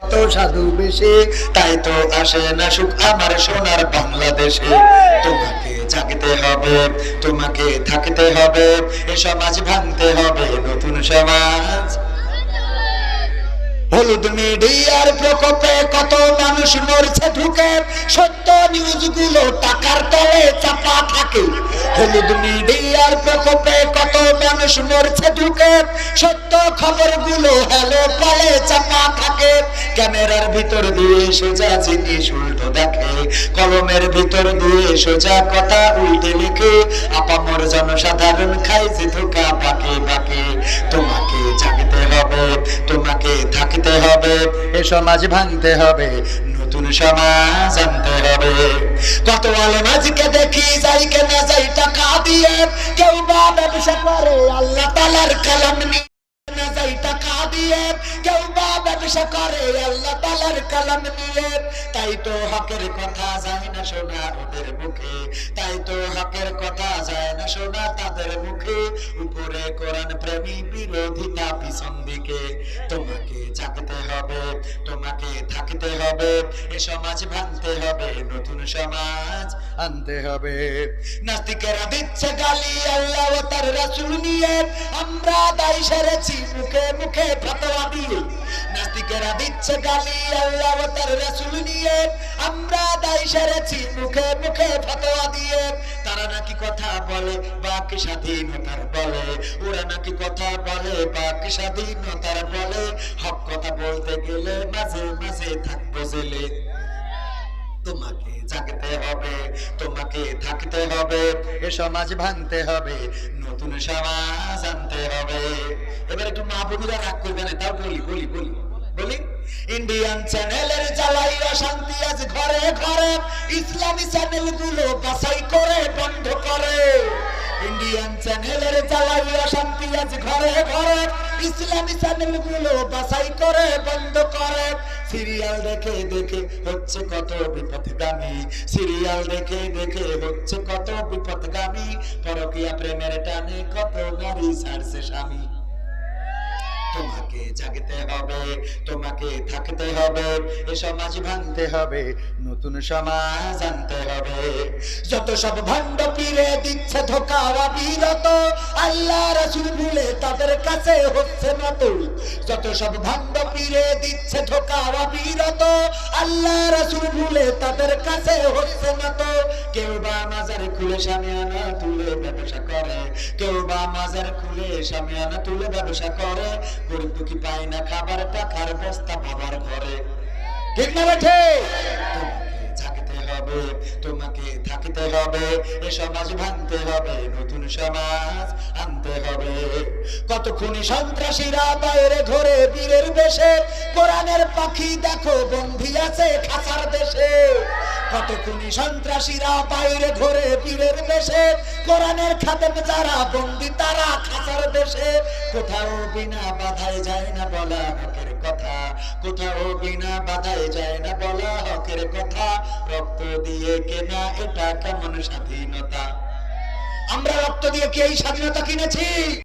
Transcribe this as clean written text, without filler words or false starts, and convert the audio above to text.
ভক্ত সাধু বেশে, তাই তো আসে না সুখ আমার সোনার বাংলাদেশে। তোমাকে জাগতে হবে, তোমাকে থাকতে হবে, এ সমাজ ভাঙতে হবে, নতুন সমাজ। হলুদ মিডিয়ার প্রকোপে কত মানুষ মরছে ঢুকে, সত্য নিউজ গুলো টাকার তলে চাপা থাকে। হলুদ মিডিয়ার প্রকোপে কত মানুষ মরছে ঢুকে, সত্য খবর গুলো হ্যালো বলে চাপা থাকে। ক্যামেরার ভিতর দিয়ে সোজা জিনিস উল্টো দেখে, কলমের ভিতর দিয়ে সোজা কথা উল্টে লিখে, আপামর জনসাধারণ খাইছে ধোকা বাকি বাকি। তোমাকে জাগতে হবে, তোমাকে থাকতে হবে, এ সমাজ ভাঙতে হবে, নতুন সমাজ আনতে হবে। কত আলেম আজকে দেখি যাই কে না যাই টাকা দিয়ে, কেউ বা ব্যবসা করে আল্লাহ তাআলার কালাম নিয়ে, না যাই টাকা দিয়ে, কেউ বা ব্যবসা করে আল্লাহ তাআলার কালাম নিয়ে। তাই তো হকের কথা যায় না শোনা ওদের মুখে, তাই তো হকের কথা যায় না শোনা তাদের মুখে। উপরে কোরআন প্রেমী বিরোধিতা পিছন দিকে। তোমাকে জাগতে হবে, তোমাকে থাকতে হবে, এ সমাজ ভাঙতে হবে, নতুন সমাজ আনতে হবে। নাস্তিকেরা দিচ্ছে গালি আল্লাহ ও তার রাসূল নিয়ে, আমরা দায় সেরেছি মুখে মুখে ফতোয়া দিয়ে। নাস্তিকেরা দিচ্ছে গালি আল্লাহ ও তার রাসূল নিয়ে, আমরা দায় সেরেছি মুখে মুখে ফতোয়া দিয়ে। তারা নাকি কথা বলে বাক স্বাধীনতার বলে, ওরা নাকি কথা বলে বাক স্বাধীনতার বলে। হক কথা বলতে গেলে মাঝে মাঝে থাকবো জেলে। তোমাকে জাগতে হবে, তোমাকে থাকতে হবে, এ সমাজ ভাঙতে হবে, নতুন সমাজ আনতে হবে। এবার একটু মা বোনেরা রাগ করবে না, তাও বলি বলি বলি বলি। ইন্ডিয়ান চ্যানেলের জ্বালাই অশান্তি আজ ঘরে ঘরে, ইসলামী চ্যানেল গুলো বাছাই করে বন্ধ করে। ইন্ডিয়ান চ্যানেলের জ্বালাই অশান্তি আজ ঘরে ঘরে, ইসলামী চ্যানেল গুলো বাছাই করে বন্ধ করে। সিরিয়াল দেখে দেখে হচ্ছে কত বিপদগামী, সিরিয়াল দেখে দেখে হচ্ছে কত বিপদগামী। পরকীয়া প্রেমের টানে কত নারী ছাড়ছে স্বামী। তোমাকে জাগতে হবে, তোমাকে থাকতে হবে, এ সমাজ ভাঙতে হবে, নতুন সমাজ আনতে হবে। যত সব ভণ্ড পীরে দিচ্ছে ধোঁকা অবিরত, আল্লাহ রাসূল ভুলে তাদের কাছে হচ্ছে নত। যত সব ভণ্ড পীরে দিচ্ছে ধোঁকা অবিরত, আল্লাহ রাসূল ভুলে তাদের কাছে হচ্ছে নত। কেউ বা মাজার খুলে শামিয়ানা তুলে ব্যবসা করে, কেউ বা মাজার খুলে শামিয়ানা তুলে ব্যবসা করে। গরিব দুঃখী পায় না খাবার, টাকার বস্তা বাবার ঘরে। ঠিক না বেঠে? তোমাকে জাগতে হবে, তোমাকে থাকতে হবে, এ সমাজ ভাঙতে হবে, নতুন সমাজ আনতে হবে। কত খুনি সন্ত্রাসীরা বাইরে ঘরে বীরের বেশে, কোরআনের পাখি দেখো বন্দী আছে খাসার দেশে। কত খুনি সন্ত্রাসীরা বাইরে ঘরে বীরের বেশে, কোরআনের খাদেম যারা বন্দী তারা খাসার দেশে। কোথাও বিনা বাধায় যায় না বলা হকের কথা, কোথাও বিনা বাধায় যায় না বলা হকের কথা। রক্ত দিয়ে কেনা এটা কেমন স্বাধীনতা? আমরা রক্ত দিয়ে কি এই স্বাধীনতা কিনেছি?